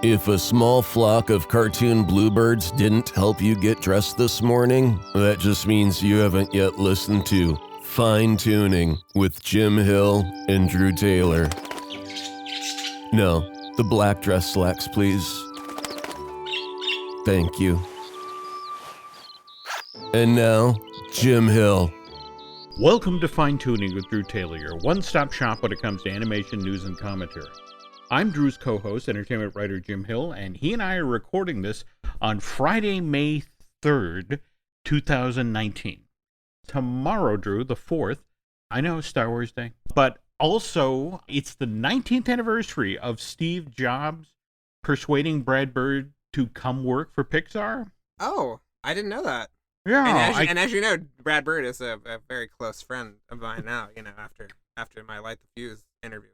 If a small flock of cartoon bluebirds didn't help you get dressed this morning, that just means you haven't yet listened to Fine Tuning with Jim Hill and Drew Taylor. No, the black dress slacks, please. Thank you. And now, Jim Hill. Welcome to Fine Tuning with Drew Taylor, your one-stop shop when it comes to animation news and commentary. I'm Drew's co-host, entertainment writer Jim Hill, and he and I are recording this on Friday, May 3rd, 2019. Tomorrow, Drew, the 4th, I know, Star Wars Day, but also it's the 19th anniversary of Steve Jobs persuading Brad Bird to come work for Pixar. Oh, I didn't know that. Yeah. And as you know, Brad Bird is a very close friend of mine now, after my Light the Fuse interview.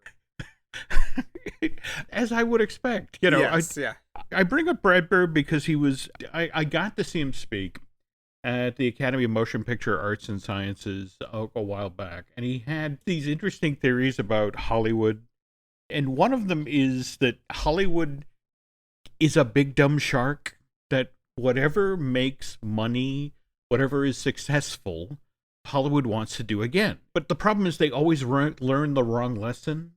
As I would expect, Yes, I bring up Brad Bird because I got to see him speak at the Academy of Motion Picture Arts and Sciences a while back, and he had these interesting theories about Hollywood, and one of them is that Hollywood is a big dumb shark, that whatever makes money, whatever is successful, Hollywood wants to do again. But the problem is they always learn the wrong lesson.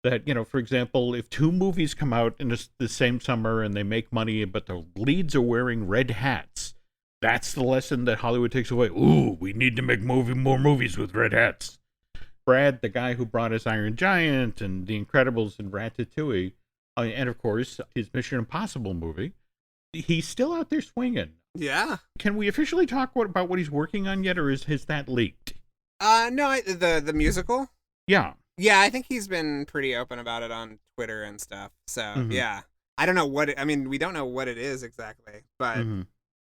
That, for example, if two movies come out in the same summer and they make money, but the leads are wearing red hats, that's the lesson that Hollywood takes away. Ooh, we need to make more movies with red hats. Brad, the guy who brought us Iron Giant and The Incredibles and Ratatouille, and of course, his Mission Impossible movie, he's still out there swinging. Yeah. Can we officially talk about what he's working on yet, or has that leaked? No, the musical? Yeah. Yeah, I think he's been pretty open about it on Twitter and stuff. So, Yeah. I don't know we don't know what it is exactly, but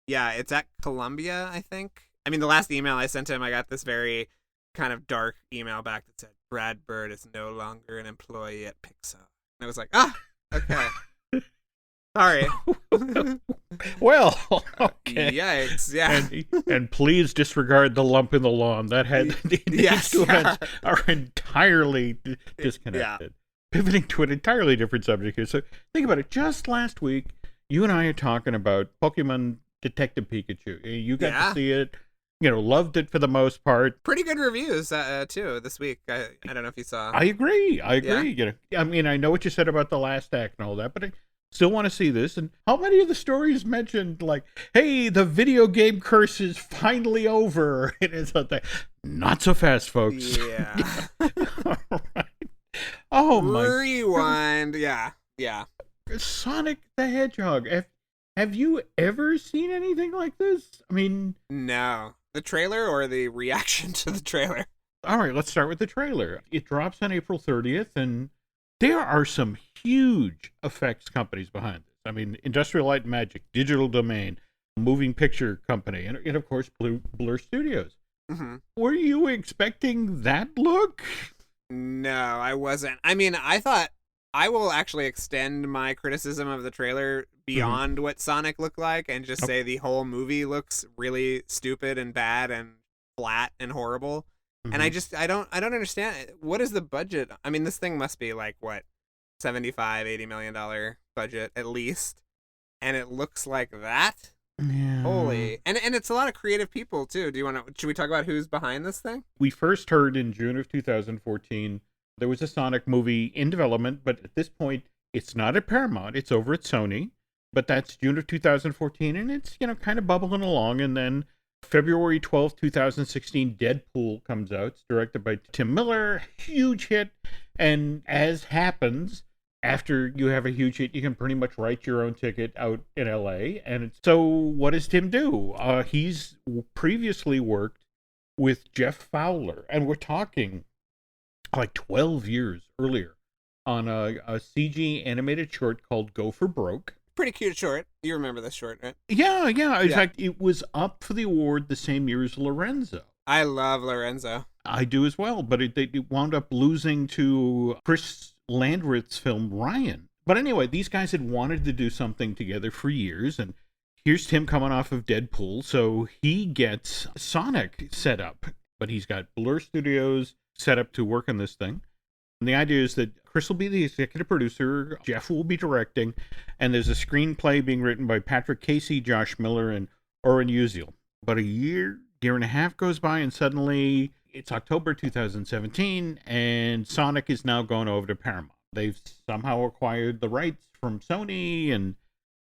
yeah, it's at Columbia, I think. I mean, the last email I sent him, I got this very kind of dark email back that said, Brad Bird is no longer an employee at Pixar. And I was like, okay. Sorry. Well, okay. Yikes, yeah. And please disregard the lump in the lawn. That had these two events are entirely disconnected. Yeah. Pivoting to an entirely different subject here. So think about it. Just last week, you and I are talking about Pokemon Detective Pikachu. You got to see it. Loved it for the most part. Pretty good reviews, too, this week. I don't know if you saw. I agree. Yeah. I mean, I know what you said about the last act and all that, but I still want to see this. And how many of the stories mentioned, like, hey, the video game curse is finally over? And it's like, not so fast, folks. Yeah. All right. Oh, my. Rewind. Yeah. Sonic the Hedgehog. Have you ever seen anything like this? I mean... No. The trailer or the reaction to the trailer? All right, let's start with the trailer. It drops on April 30th, and there are some huge effects companies behind this. I mean, Industrial Light and Magic, Digital Domain, Moving Picture Company, and of course, Blur Studios. Mm-hmm. Were you expecting that look? No, I wasn't. I mean, I thought I will actually extend my criticism of the trailer beyond what Sonic looked like and just say the whole movie looks really stupid and bad and flat and horrible. And I don't understand. What is the budget? I mean, this thing must be like, what, $75-80 million budget at least. And it looks like that? Yeah. Holy. And it's a lot of creative people, too. Should we talk about who's behind this thing? We first heard in June of 2014 there was a Sonic movie in development, but at this point, it's not at Paramount. It's over at Sony. But that's June of 2014, and it's, kind of bubbling along. And then February 12th, 2016, Deadpool comes out. It's directed by Tim Miller. Huge hit. And as happens, after you have a huge hit, you can pretty much write your own ticket out in LA. And so what does Tim do? He's previously worked with Jeff Fowler. And we're talking like 12 years earlier on a CG animated short called Go for Broke. Pretty cute short. You remember this short, right? Yeah. In fact, it was up for the award the same year as Lorenzo. I love Lorenzo. I do as well, but it wound up losing to Chris Landreth's film Ryan. But anyway, these guys had wanted to do something together for years, and here's Tim coming off of Deadpool, so he gets Sonic set up. But he's got Blur Studios set up to work on this thing. And the idea is that Chris will be the executive producer. Jeff will be directing. And there's a screenplay being written by Patrick Casey, Josh Miller, and Oren Uziel. But a year and a half goes by, and suddenly it's October 2017, and Sonic is now going over to Paramount. They've somehow acquired the rights from Sony, and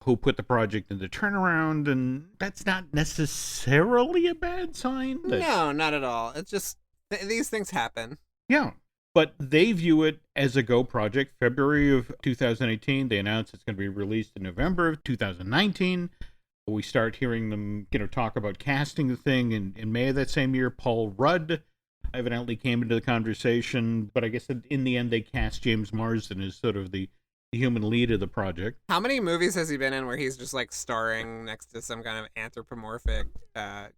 who put the project into turnaround, and that's not necessarily a bad sign. No, not at all. It's just, these things happen. Yeah, but they view it as a go project. February of 2018, they announced it's going to be released in November of 2019. We start hearing them, talk about casting the thing. In May of that same year, Paul Rudd evidently came into the conversation, but I guess in the end they cast James Marsden as sort of the human lead of the project. How many movies has he been in where he's just like starring next to some kind of anthropomorphic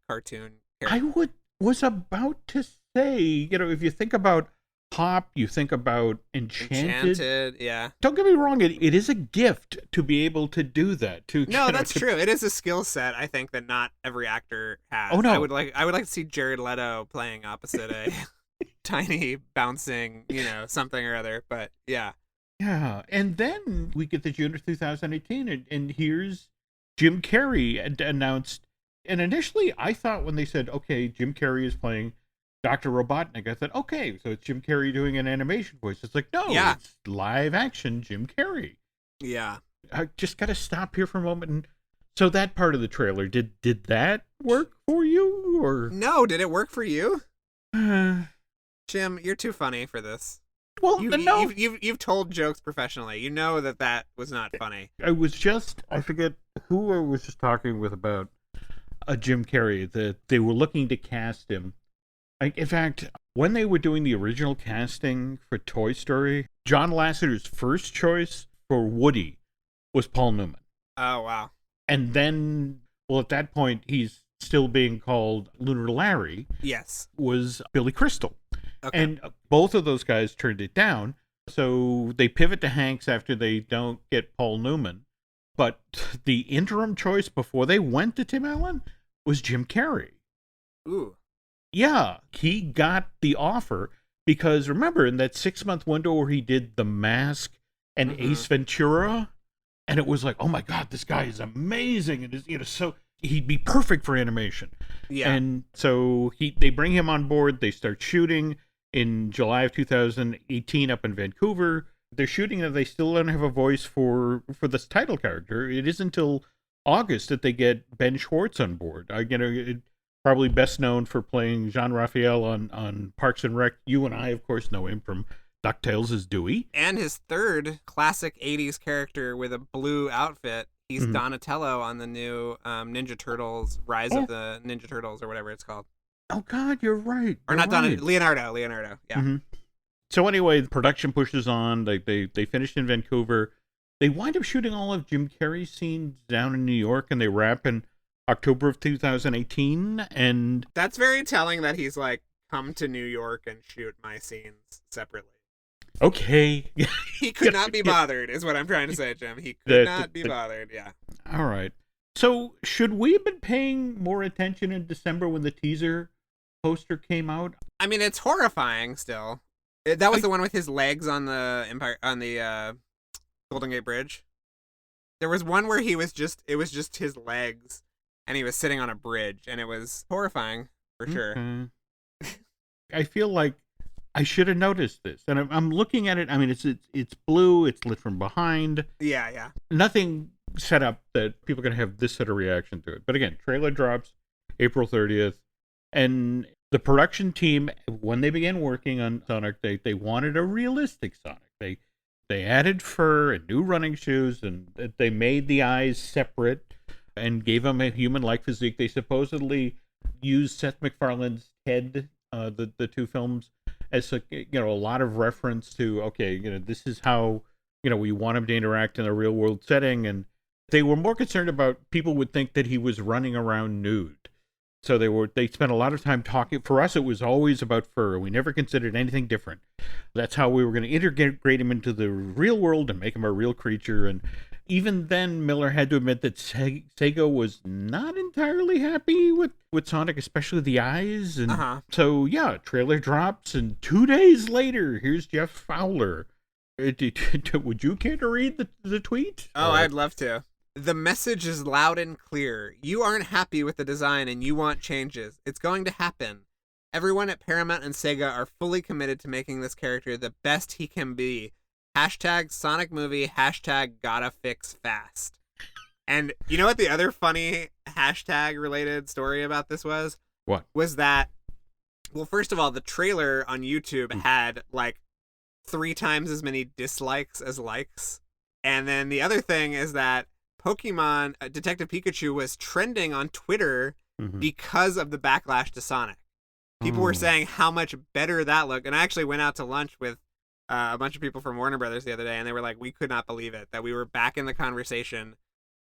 cartoon character? I was about to say, if you think about Hop, you think about Enchanted. Yeah. Don't get me wrong, it is a gift to be able to do that. No, that's true. It is a skill set, I think, that not every actor has. Oh no, I would like to see Jared Leto playing opposite a tiny bouncing, something or other. But yeah. Yeah, and then we get to June of 2018, and here's Jim Carrey announced. And initially, I thought when they said, okay, Jim Carrey is playing Dr. Robotnik, I thought, okay, so it's Jim Carrey doing an animation voice. It's like, no, It's live action Jim Carrey. Yeah. I just got to stop here for a moment. And so that part of the trailer, did that work for you? Or no, did it work for you? Jim, you're too funny for this. Well, no. You've told jokes professionally. You know that was not funny. I forget who I was just talking with about Jim Carrey, that they were looking to cast him. In fact, when they were doing the original casting for Toy Story, John Lasseter's first choice for Woody was Paul Newman. Oh, wow. And then, at that point, he's still being called Lunar Larry. Yes. Was Billy Crystal. Okay. And both of those guys turned it down. So they pivot to Hanks after they don't get Paul Newman. But the interim choice before they went to Tim Allen was Jim Carrey. Ooh. Yeah, he got the offer because remember in that 6-month window where he did The Mask and Ace Ventura, and it was like, oh my God, this guy is amazing, and so he'd be perfect for animation. Yeah. And so they bring him on board. They start shooting in July of 2018 up in Vancouver. They're shooting and they still don't have a voice for this title character. It isn't until August that they get Ben Schwartz on board. Probably best known for playing Jean Raphael on Parks and Rec. You and I, of course, know him from DuckTales as Dewey. And his third classic 80s character with a blue outfit. He's Donatello on the new Ninja Turtles, Rise of the Ninja Turtles, or whatever it's called. Oh, God, you're right. Or not Donatello, Leonardo, yeah. Mm-hmm. So anyway, the production pushes on. They finished in Vancouver. They wind up shooting all of Jim Carrey's scenes down in New York, and they wrap in October of 2018. And that's very telling that he's like, come to New York and shoot my scenes separately. Okay. He could not be bothered, is what I'm trying to say, Jim. He could not be bothered, yeah. All right. So should we have been paying more attention in December when the teaser poster came out? I mean, it's horrifying still. That was the one with his legs on the Golden Gate Bridge. There was one where it was just his legs, and he was sitting on a bridge, and it was horrifying for sure. I feel like I should have noticed this, and I'm looking at it. I mean, it's blue. It's lit from behind. Yeah. Nothing set up that people are gonna have this sort of reaction to it. But again, trailer drops April 30th, and the production team, when they began working on Sonic, they wanted a realistic Sonic. They added fur and new running shoes, and they made the eyes separate and gave him a human-like physique. They supposedly used Seth MacFarlane's Ted, the two films, as a lot of reference to, this is how we want him to interact in a real-world setting. And they were more concerned about people would think that he was running around nude. So they spent a lot of time talking. For us, it was always about fur. We never considered anything different. That's how we were going to integrate him into the real world and make him a real creature. And even then, Miller had to admit that Sega was not entirely happy with Sonic, especially the eyes. And so, yeah, trailer drops, and 2 days later, here's Jeff Fowler Would you care to read the tweet? Oh, I'd love to. The message is loud and clear. You aren't happy with the design and you want changes. It's going to happen. Everyone at Paramount and Sega are fully committed to making this character the best he can be. Hashtag Sonic movie, hashtag gotta fix fast. And you know what the other funny hashtag related story about this was? What? Was that, well, first of all, the trailer on YouTube had like 3 times as many dislikes as likes. And then the other thing is that Pokemon Detective Pikachu was trending on Twitter because of the backlash to Sonic. People were saying how much better that looked. And I actually went out to lunch with a bunch of people from Warner Brothers the other day, and they were like, we could not believe it, that we were back in the conversation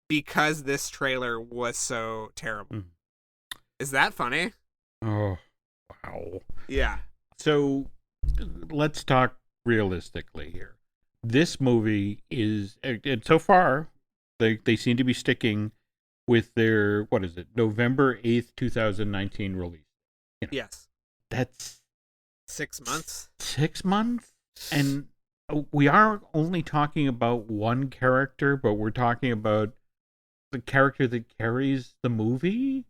because this trailer was so terrible. Is that funny? Oh, wow. Yeah. So let's talk realistically here. This movie is, and so far, they seem to be sticking with their, what is it, November 8th, 2019 release. You know, yes. That's 6 months. 6 months? And we are only talking about one character, but we're talking about the character that carries the movie?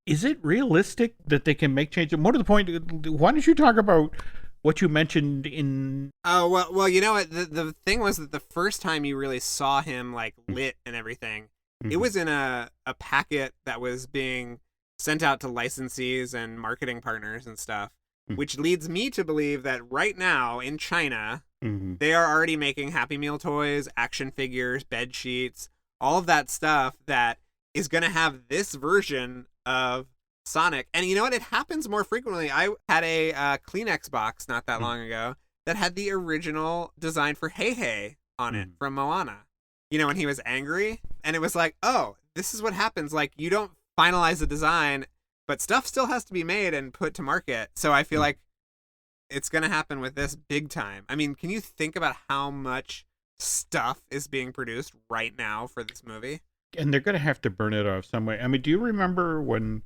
Is it realistic that they can make changes? More to the point, why don't you talk about what you mentioned in... Oh, well, you know what? The thing was that the first time you really saw him, like, lit and everything, it was in a packet that was being sent out to licensees and marketing partners and stuff, which leads me to believe that right now in China, they are already making Happy Meal toys, action figures, bed sheets, all of that stuff that is going to have this version of Sonic. And you know what? It happens more frequently. I had a Kleenex box not that long ago that had the original design for Hey Hey on it from Moana. You know, when he was angry, and it was like, oh, this is what happens. Like, you don't finalize the design, but stuff still has to be made and put to market. So I feel like it's going to happen with this big time. I mean, can you think about how much stuff is being produced right now for this movie? And they're going to have to burn it off some way. I mean, do you remember when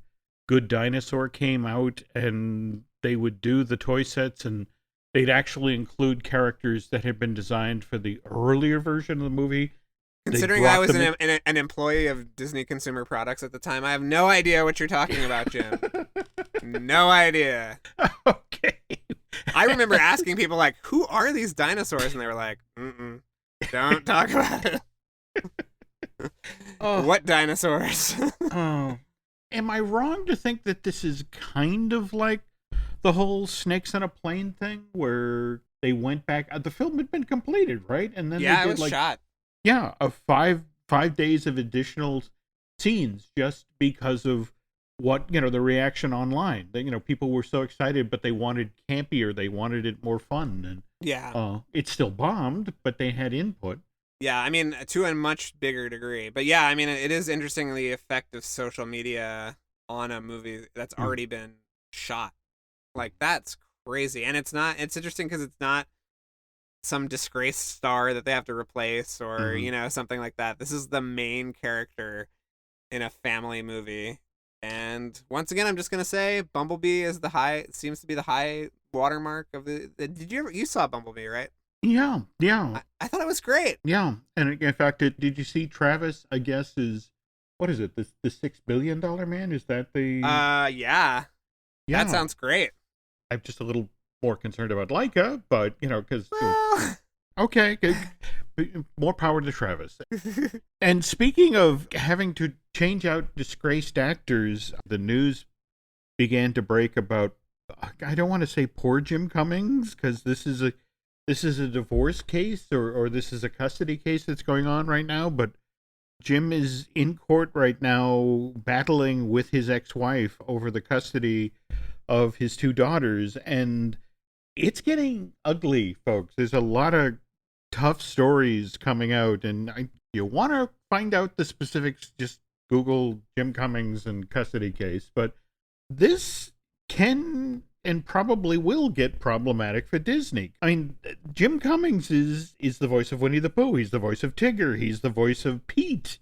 Good Dinosaur came out and they would do the toy sets and they'd actually include characters that had been designed for the earlier version of the movie? Considering I was an employee of Disney Consumer Products at the time, I have no idea what you're talking about, Jim. No idea. Okay. I remember asking people, like, who are these dinosaurs? And they were like, don't talk about it. What dinosaurs? Am I wrong to think that this is kind of like the whole snakes on a plane thing where they went back? The film had been completed, right? And then yeah, they it did was shot. Yeah, of five days of additional scenes just because of what, you know, the reaction online. That, you know, people were so excited, but they wanted campier, they wanted it more fun, and yeah, it still bombed, but they had input. Yeah, I mean, to a much bigger degree. But yeah, I mean, it is interesting the effect of social media on a movie that's already been shot. Like, that's crazy. And it's interesting because it's not some disgraced star that they have to replace or, you know, something like that. This is the main character in a family movie. And once again, I'm just going to say Bumblebee is seems to be the high watermark of you saw Bumblebee, right? Yeah. I thought it was great. Yeah, and in fact, did you see Travis? I guess is what is it? The $6 billion man? Is that the? Yeah. That sounds great. I'm just a little more concerned about Leica, but you know, because okay, good. More power to Travis. And speaking of having to change out disgraced actors, the news began to break about. I don't want to say poor Jim Cummings because this is a divorce case or this is a custody case that's going on right now, but Jim is in court right now battling with his ex-wife over the custody of his 2 daughters, and it's getting ugly, folks. There's a lot of tough stories coming out, and you want to find out the specifics, just Google Jim Cummings and custody case, but this can and probably will get problematic for Disney. I mean, Jim Cummings is the voice of Winnie the Pooh. He's the voice of Tigger. He's the voice of Pete,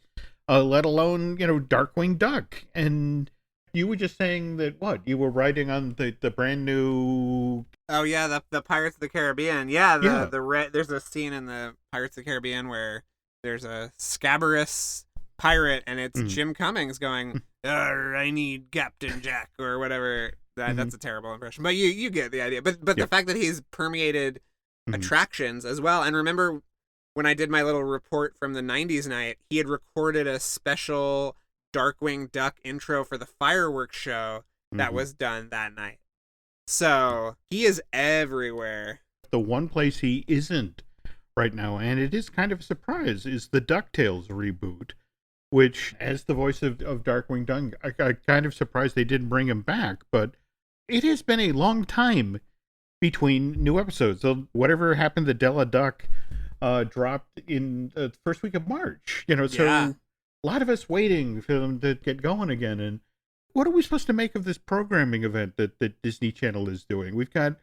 let alone, you know, Darkwing Duck. And You were just saying that you were writing on the brand new. Oh yeah, the Pirates of the Caribbean. Yeah, Yeah. There's a scene in the Pirates of the Caribbean where there's a scabrous pirate, and it's Jim Cummings going, "I need Captain Jack" or whatever. That's a terrible impression, but you get the idea. But the fact that he's permeated attractions as well. And remember when I did my little report from the 90s night, he had recorded a special Darkwing Duck intro for the fireworks show that was done that night. So he is everywhere. The one place he isn't right now, and it is kind of a surprise, is the DuckTales reboot, which, as the voice of Darkwing Duck, I kind of surprised they didn't bring him back, but it has been a long time between new episodes. So whatever happened to Della Duck dropped in the first week of March, so a lot of us waiting for them to get going again. And what are we supposed to make of this programming event that Disney Channel is doing? We've got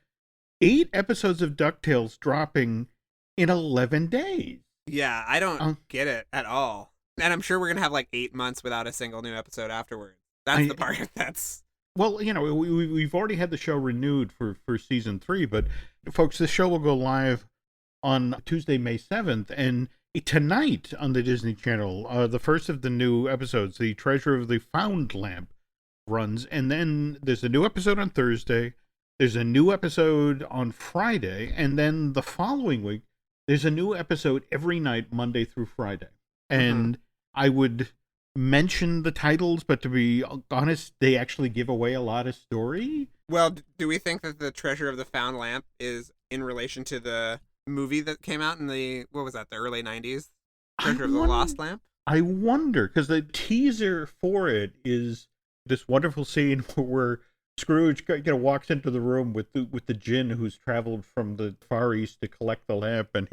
8 episodes of DuckTales dropping in 11 days. Yeah, I don't get it at all. And I'm sure we're going to have like 8 months without a single new episode afterwards. That's the part that's... Well, we've already had the show renewed for season 3, but folks, the show will go live on Tuesday, May 7th, and tonight on the Disney Channel, the first of the new episodes, The Treasure of the Found Lamp, runs, and then there's a new episode on Thursday, there's a new episode on Friday, and then the following week, there's a new episode every night, Monday through Friday. And I would mention the titles, but to be honest, they actually give away a lot of story. Well, do we think that The Treasure of the Found Lamp is in relation to the movie that came out in the early 90s? Treasure of the Lost Lamp? I wonder, because the teaser for it is this wonderful scene where Scrooge walks into the room with the djinn who's traveled from the Far East to collect the lamp, and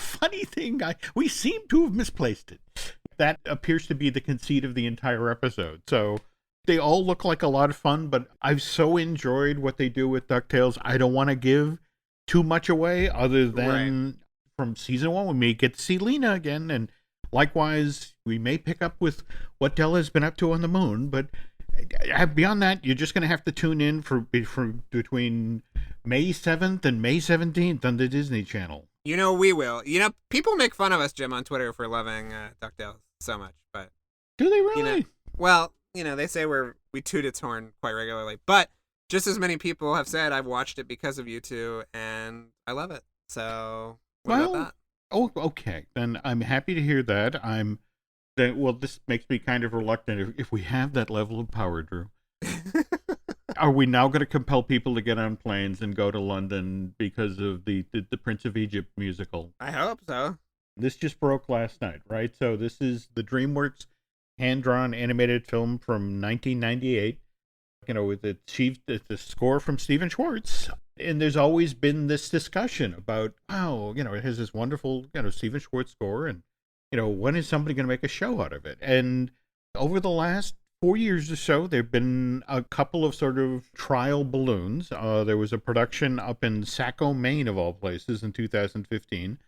funny thing, we seem to have misplaced it. That appears to be the conceit of the entire episode. So they all look like a lot of fun, but I've so enjoyed what they do with DuckTales. I don't want to give too much away other than from season 1, we may get to see Lena again, and likewise, we may pick up with what Della's been up to on the moon, but beyond that, you're just going to have to tune in for between May 7th and May 17th on the Disney Channel. We will. People make fun of us, Jim, on Twitter for loving DuckTales so much, but... Do they really? They say we toot its horn quite regularly, but just as many people have said, I've watched it because of you two, and I love it. So, what about that? Oh, okay. Then I'm happy to hear that. This makes me kind of reluctant. If we have that level of power, Drew, are we now going to compel people to get on planes and go to London because of the Prince of Egypt musical? I hope so. This just broke last night, right? So this is the DreamWorks hand-drawn animated film from 1998. With the score from Steven Schwartz. And there's always been this discussion about, it has this wonderful, Steven Schwartz score, and when is somebody going to make a show out of it? And over the last 4 years or so, there have been a couple of sort of trial balloons. There was a production up in Saco, Maine, of all places, in 2015.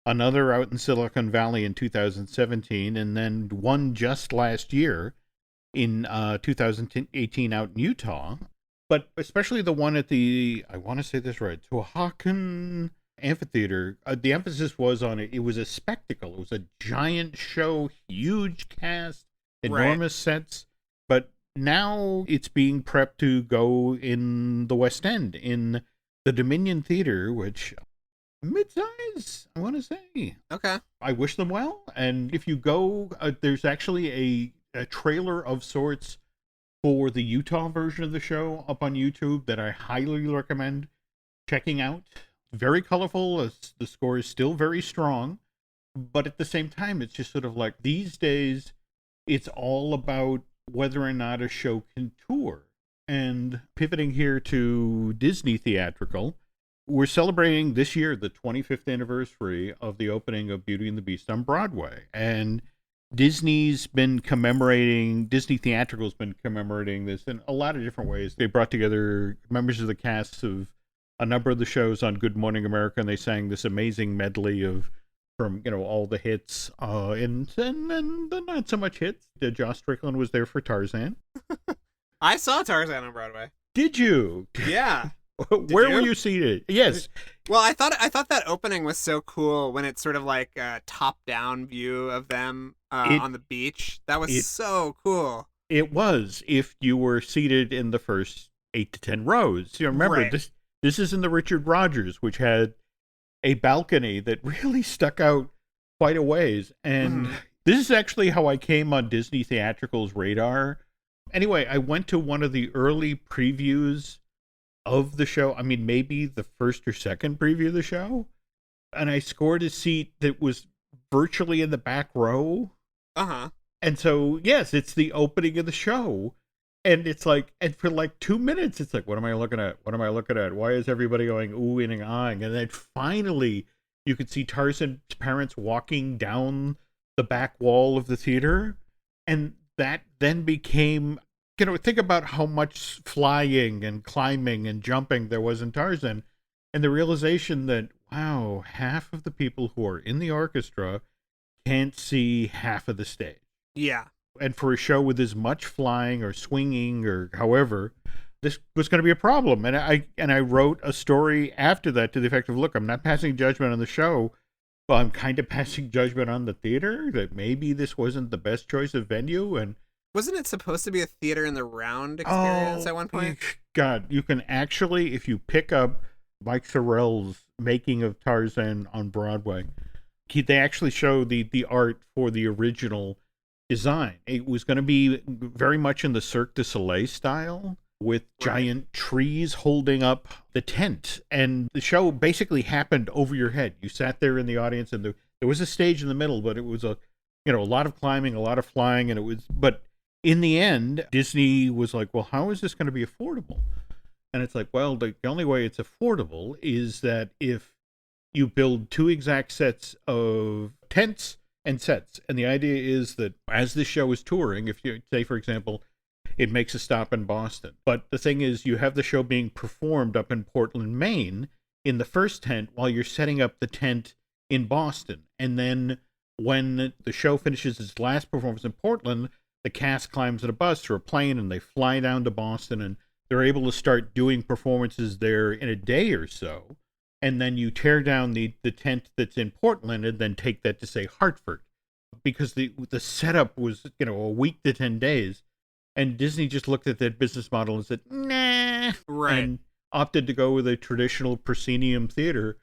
Another out in Silicon Valley in 2017. And then one just last year in 2018 out in Utah. But especially the one at the, I want to say this right, Tuahakan Amphitheater, the emphasis was on it. It was a spectacle. It was a giant show, huge cast, enormous sets. But now it's being prepped to go in the West End, in the Dominion Theater, which mid-size, I want to say. Okay. I wish them well. And if you go, there's actually a trailer of sorts for the Utah version of the show up on YouTube that I highly recommend checking out. Very colorful. The score is still very strong, but at the same time, it's just sort of like these days, it's all about whether or not a show can tour. And pivoting here to Disney theatrical, we're celebrating this year the 25th anniversary of the opening of Beauty and the Beast on Broadway. And Disney's been commemorating, Disney Theatrical's been commemorating this in a lot of different ways. They brought together members of the cast of a number of the shows on Good Morning America, and they sang this amazing medley from all the hits, and the not so much hits. Josh Strickland was there for Tarzan. I saw Tarzan on Broadway. Did you? Yeah. Where were you seated? Yes. Well, I thought that opening was so cool when it's sort of like a top-down view of them on the beach. That was so cool. It was, if you were seated in the first 8 to 10 rows. You know, remember, Right. this is in the Richard Rodgers, which had a balcony that really stuck out quite a ways. And this is actually how I came on Disney Theatrical's radar. Anyway, I went to one of the early previews of the show. I mean, maybe the first or second preview of the show. And I scored a seat that was virtually in the back row. Uh-huh. And so, yes, it's the opening of the show. And it's like, and for like 2 minutes, it's like, what am I looking at? What am I looking at? Why is everybody going oohing and ahhing? And then finally, you could see Tarzan's parents walking down the back wall of the theater. And that then became, you know, think about how much flying and climbing and jumping there was in Tarzan. And the realization that, wow, half of the people who are in the orchestra can't see half of the stage. Yeah. And for a show with as much flying or swinging or however, this was going to be a problem. And I wrote a story after that to the effect of, look, I'm not passing judgment on the show, but I'm kind of passing judgment on the theater, that maybe this wasn't the best choice of venue. And wasn't it supposed to be a theater in the round experience at one point? God, you can actually, if you pick up Mike Sorrell's Making of Tarzan on Broadway, they actually show the art for the original design. It was going to be very much in the Cirque du Soleil style, with giant trees holding up the tent. And the show basically happened over your head. You sat there in the audience, and there was a stage in the middle, but it was a lot of climbing, a lot of flying, but in the end, Disney was like, well, how is this going to be affordable? And it's like, well, the only way it's affordable is that if you build 2 exact sets of tents and sets. And the idea is that as this show is touring, if you say, for example, it makes a stop in Boston. But the thing is, you have the show being performed up in Portland, Maine, in the first tent while you're setting up the tent in Boston. And then when the show finishes its last performance in Portland, the cast climbs in a bus or a plane and they fly down to Boston, and they're able to start doing performances there in a day or so. And then you tear down the tent that's in Portland and then take that to, say, Hartford, because the setup was, a week to 10 days. And Disney just looked at that business model and said, nah, and opted to go with a traditional proscenium theater.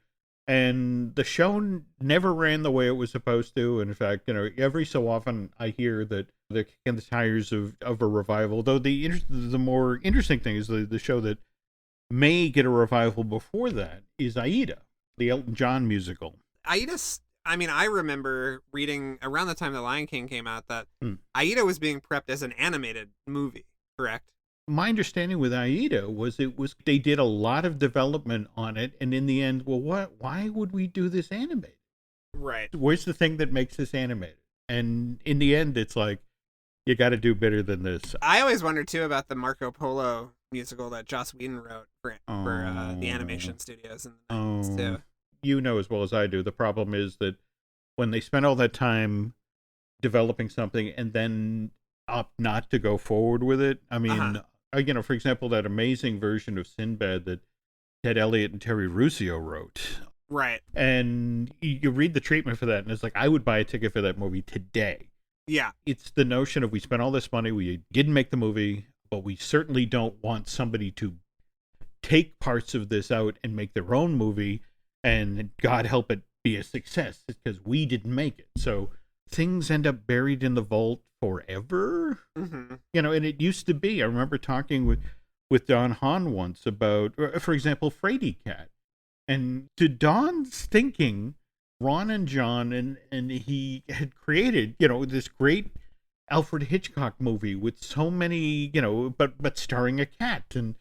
And the show never ran the way it was supposed to. And in fact, every so often I hear that they're kicking the tires of a revival. Though the more interesting thing is the show that may get a revival before that is Aida, the Elton John musical. I remember reading around the time The Lion King came out that Aida was being prepped as an animated movie, correct? My understanding with Aida was they did a lot of development on it, and in the end, well, why would we do this animated? Right. Where's the thing that makes this animated? And in the end, it's like, you got to do better than this. I always wondered, too, about the Marco Polo musical that Joss Whedon wrote for the animation studios in the 90s, too. You know as well as I do, the problem is that when they spend all that time developing something and then opt not to go forward with it, I mean, for example, that amazing version of Sinbad that Ted Elliott and Terry Rossio wrote. Right. And you read the treatment for that, and it's like, I would buy a ticket for that movie today. Yeah. It's the notion of, we spent all this money, we didn't make the movie, but we certainly don't want somebody to take parts of this out and make their own movie, and God help it be a success, because we didn't make it. So things end up buried in the vault forever. Mm-hmm. And it used to be, I remember talking with Don Hahn once about, for example, Frady Cat. And to Don's thinking, Ron and John, and he had created, this great Alfred Hitchcock movie with so many, but starring a cat, and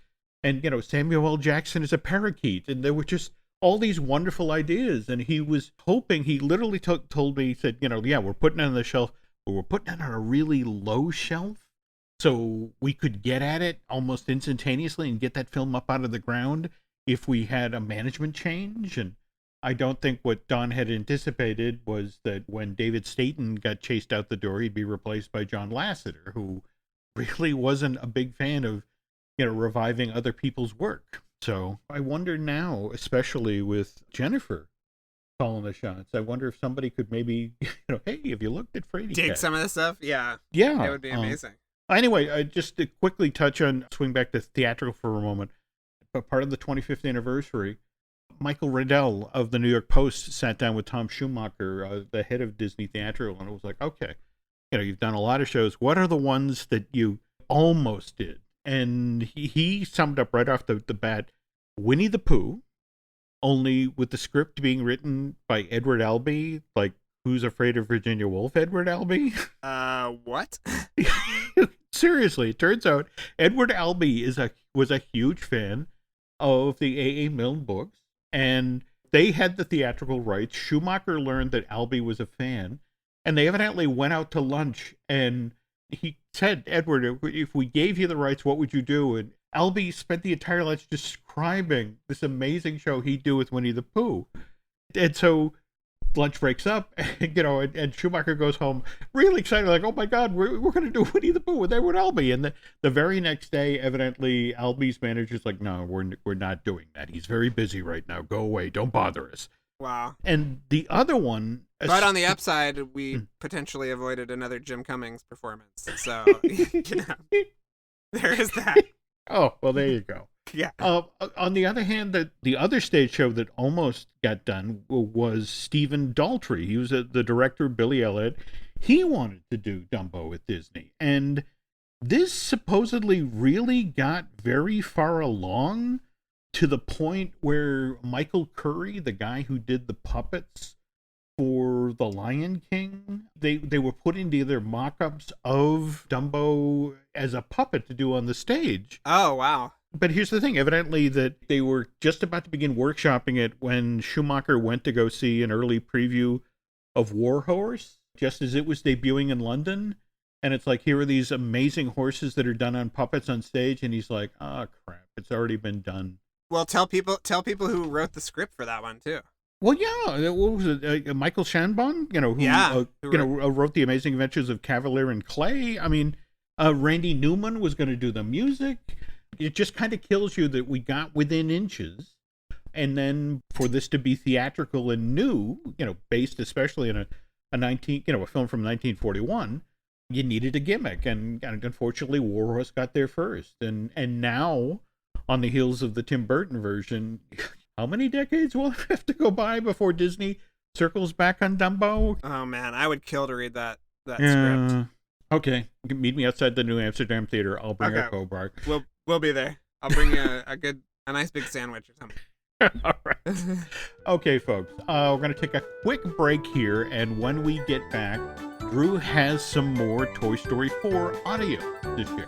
Samuel L. Jackson is a parakeet, and there were just all these wonderful ideas. And he was hoping, he literally told me, he said, yeah, we're putting it on the shelf, but we're putting it on a really low shelf so we could get at it almost instantaneously and get that film up out of the ground if we had a management change. And I don't think what Don had anticipated was that when David Staten got chased out the door, he'd be replaced by John Lasseter, who really wasn't a big fan of, reviving other people's work. So I wonder now, especially with Jennifer calling the shots, I wonder if somebody could maybe, hey, have you looked at Frady Dig Cat? some of the stuff? Yeah. Yeah. It would be amazing. Anyway, just to quickly swing back to theatrical for a moment, but part of the 25th anniversary, Michael Riddell of the New York Post sat down with Tom Schumacher, the head of Disney Theatrical, and it was like, okay, you've done a lot of shows. What are the ones that you almost did? And he summed up right off the bat, Winnie the Pooh, only with the script being written by Edward Albee, like Who's Afraid of Virginia Woolf, Edward Albee? What? Seriously, it turns out Edward Albee was a huge fan of the A.A. Milne books, and they had the theatrical rights. Schumacher learned that Albee was a fan, and they evidently went out to lunch, and he said, Edward, if we gave you the rights, what would you do? And Albee spent the entire lunch describing this amazing show he'd do with Winnie the Pooh. And so lunch breaks up, and Schumacher goes home really excited, like, oh my God, we're going to do Winnie the Pooh with Edward Albee. And the very next day, evidently, Albee's manager's like, no, we're not doing that. He's very busy right now. Go away. Don't bother us. Wow. And the other one... But on the upside, we potentially avoided another Jim Cummings performance. So, there is that. Oh, well, there you go. Yeah. On the other hand, the other stage show that almost got done was Stephen Daltrey. He was the director, Billy Elliot. He wanted to do Dumbo with Disney. And this supposedly really got very far along, to the point where Michael Curry, the guy who did the puppets for The Lion King, they were putting together mock-ups of Dumbo as a puppet to do on the stage. Oh, wow. But here's the thing, evidently that they were just about to begin workshopping it when Schumacher went to go see an early preview of Warhorse, just as it was debuting in London. And it's like, here are these amazing horses that are done on puppets on stage. And he's like, crap, it's already been done. Well, tell people who wrote the script for that one too. Well, yeah, what was it? Michael Shanbon, who wrote The Amazing Adventures of Cavalier and Clay. I mean, Randy Newman was going to do the music. It just kind of kills you that we got within inches. And then for this to be theatrical and new, based especially in a film from 1941, you needed a gimmick. And unfortunately, Warhorse got there first. And now, on the heels of the Tim Burton version, how many decades will have to go by before Disney circles back on Dumbo? Oh man, I would kill to read that script. Okay, you can meet me outside the New Amsterdam Theater. I'll bring a Cobark. We'll be there. I'll bring you a nice big sandwich or something. All right. Okay, folks. We're going to take a quick break here, and when we get back, Drew has some more Toy Story 4 audio to share.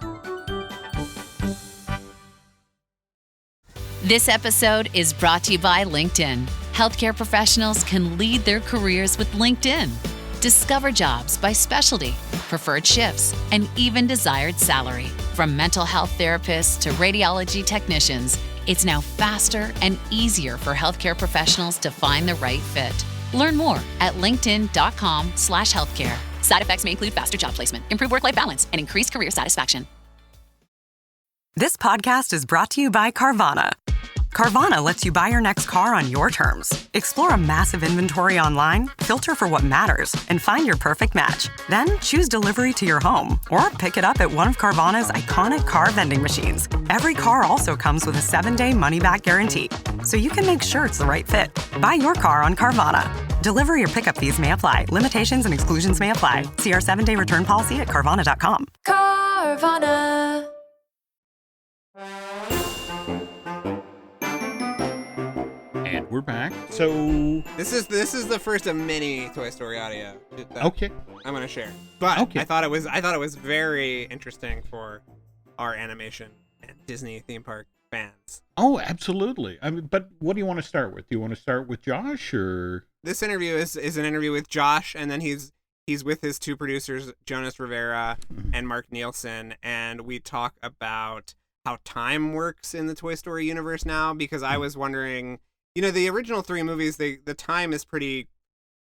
This episode is brought to you by LinkedIn. Healthcare professionals can lead their careers with LinkedIn. Discover jobs by specialty, preferred shifts, and even desired salary. From mental health therapists to radiology technicians, it's now faster and easier for healthcare professionals to find the right fit. Learn more at linkedin.com/healthcare. Side effects may include faster job placement, improved work-life balance, and increased career satisfaction. This podcast is brought to you by Carvana. Carvana lets you buy your next car on your terms. Explore a massive inventory online, filter for what matters, and find your perfect match. Then choose delivery to your home or pick it up at one of Carvana's iconic car vending machines. Every car also comes with a 7-day money-back guarantee, so you can make sure it's the right fit. Buy your car on Carvana. Delivery or pickup fees may apply. Limitations and exclusions may apply. See our 7-day return policy at Carvana.com. Carvana. And we're back. So this is the first of many Toy Story audio that okay, I'm gonna share. But okay. I thought it was very interesting for our animation and Disney theme park fans. Oh, absolutely. I mean, but what do you want to start with? Do you want to start with Josh, or this interview is an interview with Josh, and then he's with his two producers, Jonas Rivera and Mark Nielsen, and we talk about how time works in the Toy Story universe now, because I was wondering, the original 3 movies, the time is pretty,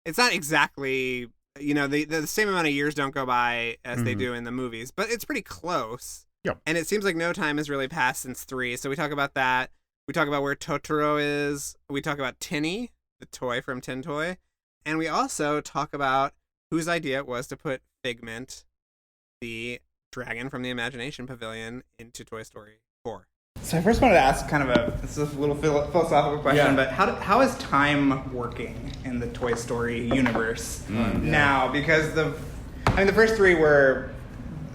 it's not exactly the same amount of years don't go by as they do in the movies, but it's pretty close. Yep. And it seems like no time has really passed since 3. So we talk about that. We talk about where Totoro is. We talk about Tinny, the toy from Tin Toy. And we also talk about whose idea it was to put Figment, the dragon from the Imagination Pavilion, into Toy Story 4. So I first wanted to ask kind of this is a little philosophical question, but how is time working in the Toy Story universe now? Because the first 3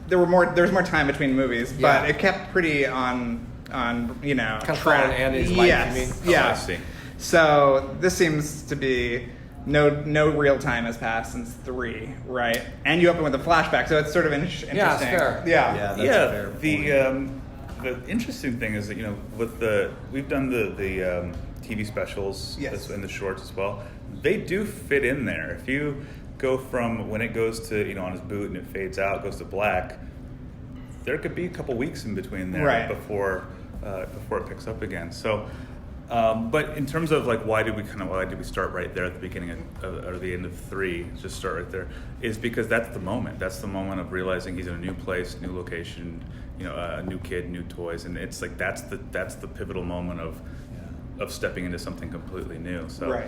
there was more time between movies, but it kept pretty on kind of track. Andy's life, yes, you mean? yeah. I see. So this seems to be no real time has passed since 3, right? And you open with a flashback, so it's sort of interesting. Yeah, it's fair. Yeah, that's a fair point. The interesting thing is that we've done the TV specials and the shorts as well. They do fit in there. If you go from when it goes to on his boot and it fades out, goes to black, there could be a couple weeks in between there before it picks up again. So, but in terms of why did we start right there at the beginning or the end of 3? Just start right there is because that's the moment. That's the moment of realizing he's in a new place, new location, a new kid, new toys, and it's that's the pivotal moment of stepping into something completely new. So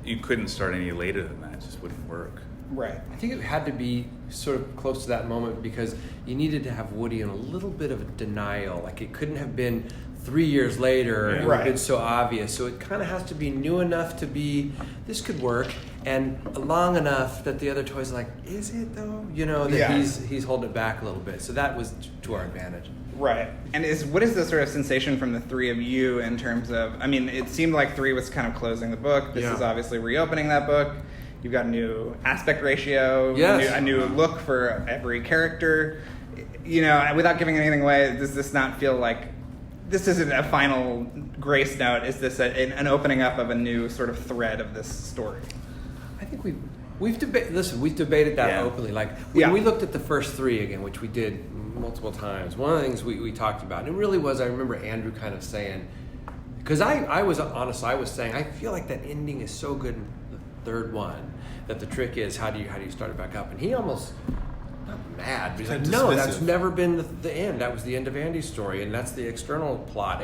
you couldn't start any later than that. It just wouldn't work. Right. I think it had to be sort of close to that moment because you needed to have Woody in a little bit of a denial. It couldn't have been 3 years later. It would have been so obvious. So it kind of has to be new enough to be, this could work, and long enough that the other toys are is it though? He's holding it back a little bit. So that was to our advantage. Right. And what is the sort of sensation from the 3 of you in terms of, it seemed like 3 was kind of closing the book. This is obviously reopening that book. You've got a new aspect ratio, a new look for every character. Without giving anything away, does this not feel like this isn't a final grace note? Is this an opening up of a new sort of thread of this story? I think we've debated that openly. When we looked at the first 3 again, which we did multiple times, one of the things we talked about, and it really was, I remember Andrew kind of saying, because I was honest, I was saying, I feel like that ending is so good in the third one, that the trick is how do you start it back up? And he almost, not mad, but he's like, no, that's never been the end. That was the end of Andy's story, and that's the external plot.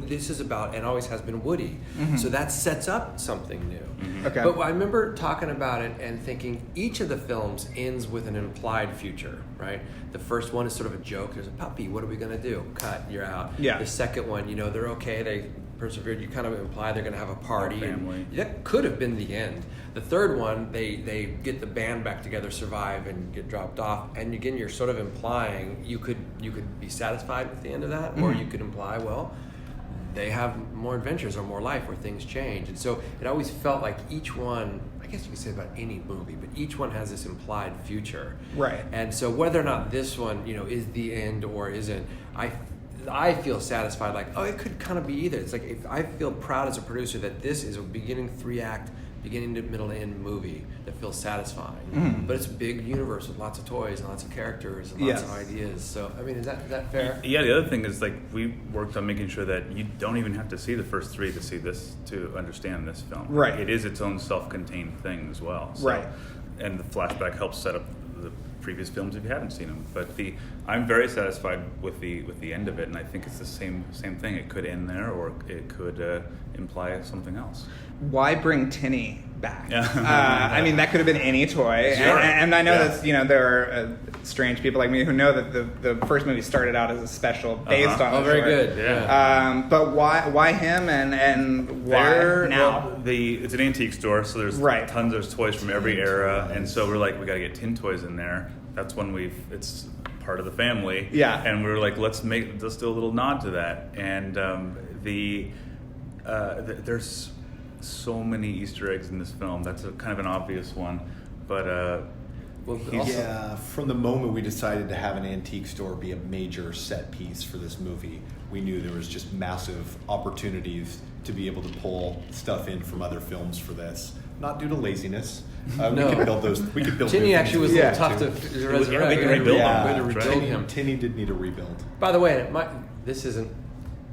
This is about, and always has been, Woody. Mm-hmm. So that sets up something new. Mm-hmm. Okay. But I remember talking about it and thinking each of the films ends with an implied future, right? The first one is sort of a joke. There's a puppy. What are we going to do? Cut. You're out. Yeah. The second one, they're okay. They persevered. You kind of imply they're going to have a party. Family. That could have been the end. The third one, they get the band back together, survive, and get dropped off. And again, you're sort of implying you could be satisfied with the end of that, or you could imply, well, they have more adventures or more life where things change. And so it always felt like each one, I guess you could say about any movie, but each one has this implied future. Right. And so whether or not this one, is the end or isn't, I feel satisfied, it could kind of be either. It's if I feel proud as a producer that this is a beginning 3-act, beginning to middle to end movie that feels satisfying. Mm-hmm. But it's a big universe with lots of toys and lots of characters and lots of ideas. So, is that fair? Yeah, the other thing is, we worked on making sure that you don't even have to see the first 3 to see this, to understand this film. Right. It is its own self-contained thing as well. So, right. And the flashback helps set up the previous films if you haven't seen them. But I'm very satisfied with the end of it, and I think it's the same thing. It could end there, or it could imply something else. Why bring Tinny back? That could have been any toy. Sure. And I know that there are strange people like me who know that the first movie started out as a special based on. Oh, very good. Yeah. But why him and why now? Well, it's an antique store, so there's tons of toys from every era, and so we're we got to get tin toys in there. That's when it's part of the family. Yeah. And we were let's do a little nod to that, and there's so many Easter eggs in this film. That's kind of an obvious one, but from the moment we decided to have an antique store be a major set piece for this movie, we knew there was just massive opportunities to be able to pull stuff in from other films for this. Not due to laziness. We could build those. We could build. Tinny actually was a little tough to resurrect. We can rebuild him. Tinny did need a rebuild. By the way, this isn't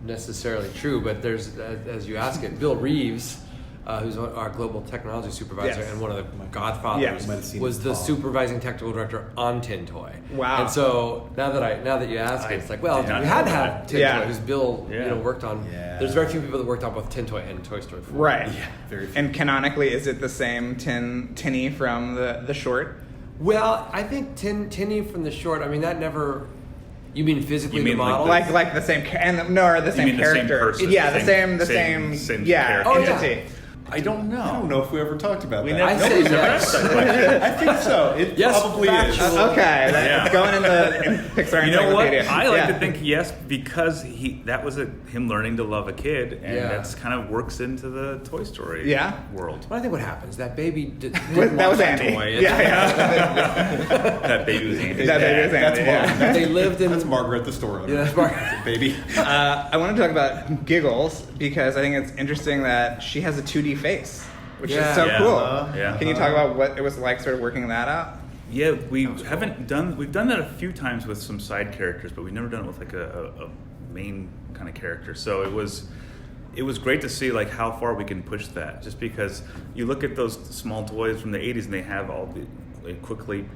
necessarily true, but there's, as you ask it, Bill Reeves who's our global technology supervisor and one of the Godfathers, was the fall. supervising technical director on Tin Toy. Wow! And so now that you ask it, it's like, well, we had to have Tin Toy, who's Bill, worked on. Yeah. There's very few people that worked on both Tin Toy and Toy Story 4. Right. Yeah. Very few. And canonically, is it the same Tinny from the short? Well, I think Tinny from the short. I mean, that never. You mean physically You mean the model? Like the same or the same character? The same person, yeah, the same character. entity. I don't know if we ever talked about that. I say yes. I think so. It probably is. Okay, that's going in the Pixar You know what? encyclopedia. I like to think yes, because that was him learning to love a kid, and that's kind of works into the Toy Story world. But I think what happens, that baby didn't that want was that Andy. toy. That baby was Andy. That baby was Andy. That's They lived in... That's Margaret, the store owner. Yeah, that's Margaret. Baby. I want to talk about Giggles because I think it's interesting that she has a 2D face, which is so cool. Can you talk about what it was like sort of working that out? Yeah, we've done that a few times with some side characters, but we've never done it with like a main kind of character. So it was great to see like how far we can push that. Just because you look at those small toys from the 80s and they have all the quickly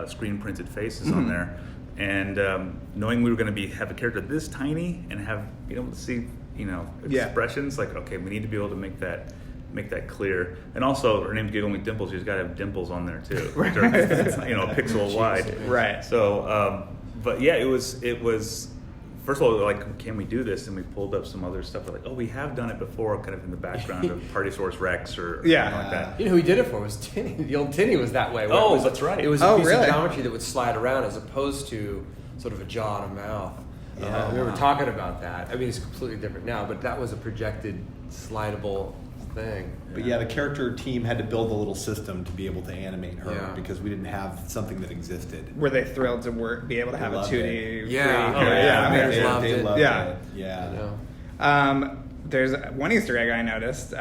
screen printed faces on there, and knowing we were going to have a character this tiny and be able to see expressions, like okay, we need to be able to make that clear. And also, her name's Giggle McDimples. She's got to have dimples on there too. Right. It's, a pixel wide. Right. So, but yeah, it was. First of all, like, can we do this? And we pulled up some other stuff. We're like, oh, we have done it before, kind of in the background of Partysaurus Rex or something like that. You know who he did it for was Tinny. The old Tinny was that way. That's right. It was a piece of geometry that would slide around as opposed to sort of a jaw and a mouth. We were talking about that. I mean, it's completely different now, but that was a projected, slidable thing. But the character team had to build a little system to be able to animate her because we didn't have something that existed. Were they thrilled to be able to have a 2D? They loved it. Yeah. There's one Easter egg I noticed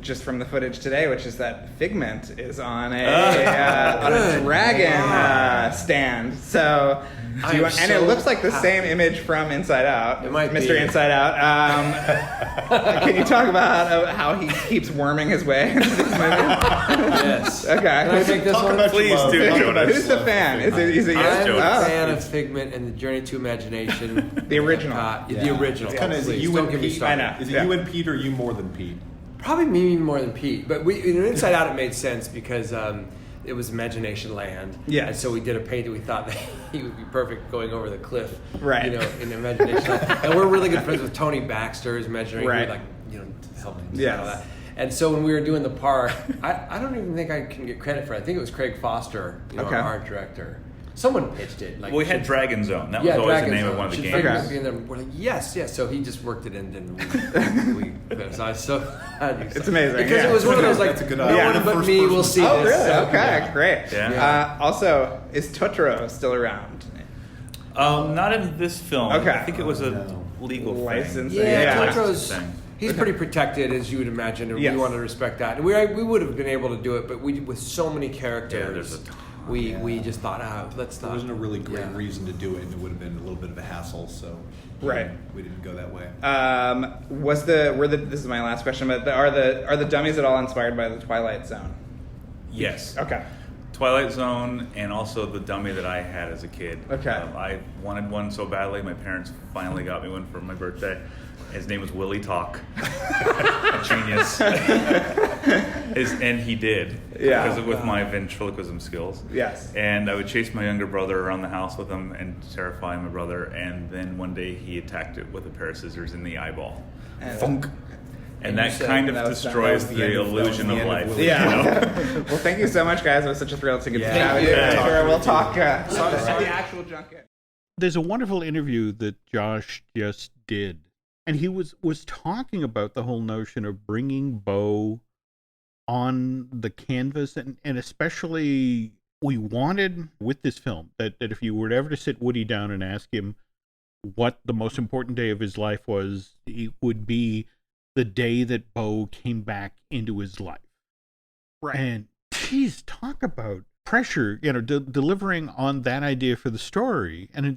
just from the footage today, which is that Figment is on a dragon stand. So. And it looks like the same image from Inside Out. It might Mr. be. Inside Out. Can you talk about how he keeps worming his way into these movies? Yes. Okay. Can I make this one? Please do, Jonas. Who's the fan? Is it I'm a fan of Figment and the Journey to Imagination. The original. The original. It's kind of, is it you and Pete? I know. Is it you and Pete or you more than Pete? Probably me more than Pete. But in Inside Out it made sense because it was Imagination Land. Yeah. And so we did a paint that we thought that he would be perfect going over the cliff. Right. In Imagination Land. And we're really good friends with Tony Baxter, who's imaginary. Right. Helping design all that. And so when we were doing the park, I don't even think I can get credit for it. I think it was Craig Foster, our art director. Someone pitched it. Well, we had Dragon Zone. That was always the name of one of the games. We're like, yes. So he just worked it in, and so I was so glad. It's amazing. Because it was one of those, like, no one but me will see this. Oh, really? Okay, great. Yeah. Also, is Totoro still around? Not in this film. Okay. I think it was a legal license. Yeah, Totoro's... He's pretty protected, as you would imagine, and we want to respect that. And we would have been able to do it, but with so many characters... We just thought, let's not. There wasn't a really great reason to do it, and it would have been a little bit of a hassle. So we didn't go that way. This is my last question, but are the dummies at all inspired by the Twilight Zone? Yes. Okay. Twilight Zone, and also the dummy that I had as a kid. Okay. I wanted one so badly. My parents finally got me one for my birthday. His name was Willie Talk. A genius. And he did. Yeah. Because with my ventriloquism skills. Yes. And I would chase my younger brother around the house with him and terrify my brother. And then one day he attacked it with a pair of scissors in the eyeball. Funk. And that kind of destroys the illusion of life. Yeah. Well, thank you so much, guys. It was such a thrill to get to chat with you. We'll talk at the actual junket. There's a wonderful interview that Josh just did. And he was talking about the whole notion of bringing Bo on the canvas. And especially we wanted with this film that if you were ever to sit Woody down and ask him what the most important day of his life was, it would be the day that Bo came back into his life. Right. And geez, talk about pressure, delivering on that idea for the story. And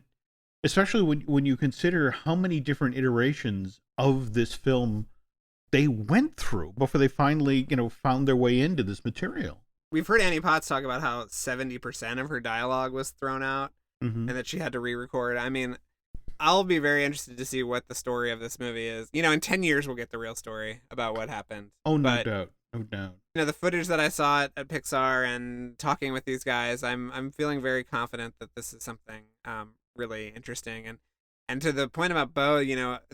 especially when you consider how many different iterations of this film they went through before they finally, found their way into this material. We've heard Annie Potts talk about how 70% of her dialogue was thrown out and that she had to re-record. I mean, I'll be very interested to see what the story of this movie is. In 10 years, we'll get the real story about what happened. Oh, no doubt. No doubt. The footage that I saw at Pixar and talking with these guys, I'm feeling very confident that this is something really interesting. And to the point about Bo,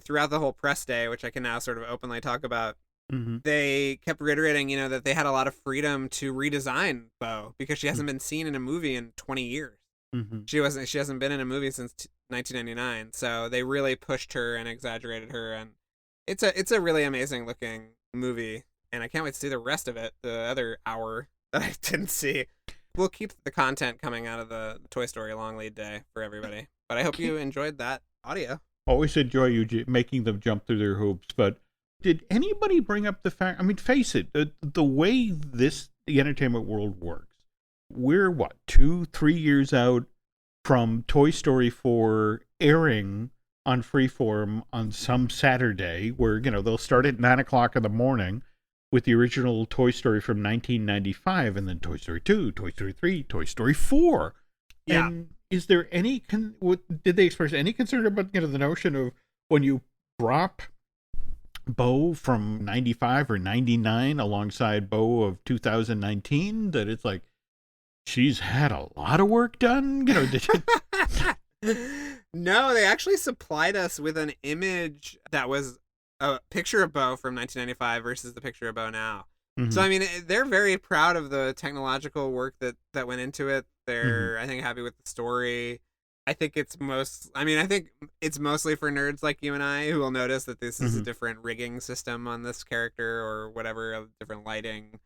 throughout the whole press day, which I can now sort of openly talk about, they kept reiterating, that they had a lot of freedom to redesign Bo because she hasn't been seen in a movie in 20 years. She hasn't been in a movie since 1999. So they really pushed her and exaggerated her, and it's a really amazing looking movie. And I can't wait to see the rest of it, the other hour that I didn't see. We'll keep the content coming out of the Toy Story long lead day for everybody. But I hope you enjoyed that audio. Always enjoy you making them jump through their hoops. But did anybody bring up the fact, face it, the way the entertainment world works, we're 2-3 years out from Toy Story 4 airing on Freeform on some Saturday where, they'll start at 9 o'clock in the morning with the original Toy Story from 1995 and then Toy Story 2, Toy Story 3, Toy Story 4. Yeah. And is there any, did they express any concern about, the notion of when you drop Bo from 95 or 99 alongside Bo of 2019, that it's like, she's had a lot of work done? Did you... No, they actually supplied us with an image that was a picture of Bo from 1995 versus the picture of Bo now. So, I mean, they're very proud of the technological work that went into it. They're, I think, happy with the story. I think it's mostly for nerds like you and I who will notice that this is a different rigging system on this character or whatever, a different lighting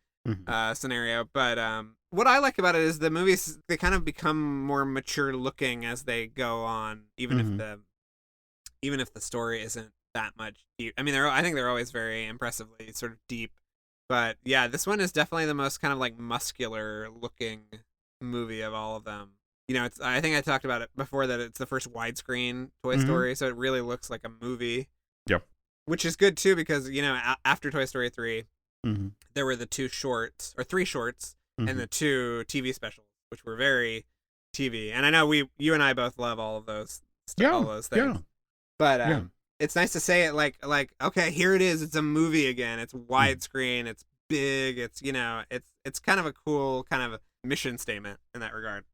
scenario. But what I like about it is the movies, they kind of become more mature looking as they go on, even if the story isn't that much deep. I mean, I think they're always very impressively sort of deep. But yeah, this one is definitely the most kind of like muscular looking movie of all of them. I think I talked about it before that it's the first widescreen Toy Story, so it really looks like a movie. Yep. Which is good too because, after Toy Story 3, there were the 3 shorts, and the 2 TV specials, which were very TV. And I know you and I both love all of those all those things. Yeah. But it's nice to say it like okay, here it is. It's a movie again. It's widescreen. It's big. It's it's kind of a cool kind of mission statement in that regard.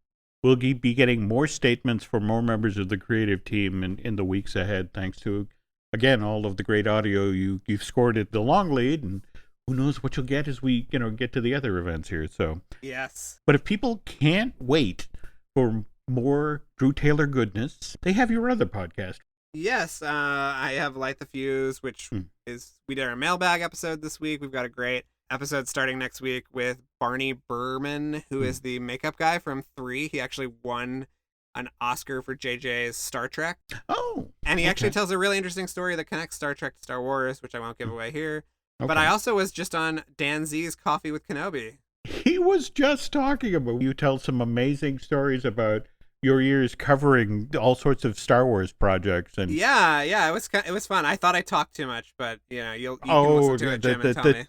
We'll be getting more statements from more members of the creative team in the weeks ahead, thanks to, again, all of the great audio you've scored at the long lead, and who knows what you'll get as we get to the other events here. So yes. But if people can't wait for more Drew Taylor goodness, they have your other podcast. Yes, I have Light the Fuse, which is, we did our mailbag episode this week. We've got a great episode starting next week with Barney Berman, who is the makeup guy from 3. He actually won an Oscar for JJ's Star Trek. Oh. And he actually tells a really interesting story that connects Star Trek to Star Wars, which I won't give away here. Okay. But I also was just on Dan Z's Coffee with Kenobi. He was just talking about, you tell some amazing stories about your years covering all sorts of Star Wars projects. And yeah, it was fun. I thought I talked too much, but you can listen to it, Jim, and tell me.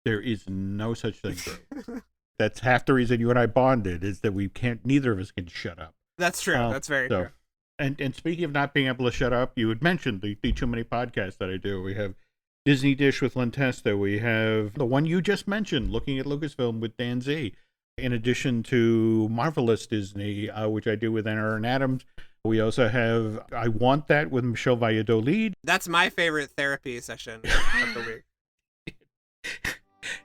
There is no such thing. That's half the reason you and I bonded, is that neither of us can shut up. That's true. That's very true. And speaking of not being able to shut up, you had mentioned the Too Many podcasts that I do. We have Disney Dish with Len Testa. We have the one you just mentioned, Looking at Lucasfilm with Dan Z. In addition to Marvelous Disney, which I do with Aaron Adams. We also have I Want That with Michelle Valladolid. That's my favorite therapy session of the week.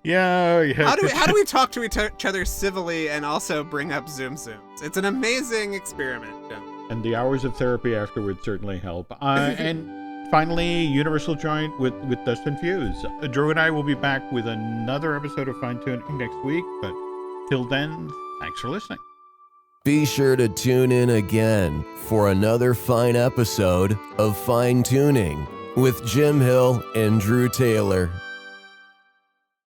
Yeah. How do we talk to each other civilly and also bring up Zoom Zooms? It's an amazing experiment, Jim. And the hours of therapy afterwards certainly help. And finally, Universal Joint with Dustin Fuse. Drew and I will be back with another episode of Fine Tuning next week. But till then, thanks for listening. Be sure to tune in again for another fine episode of Fine Tuning with Jim Hill and Drew Taylor.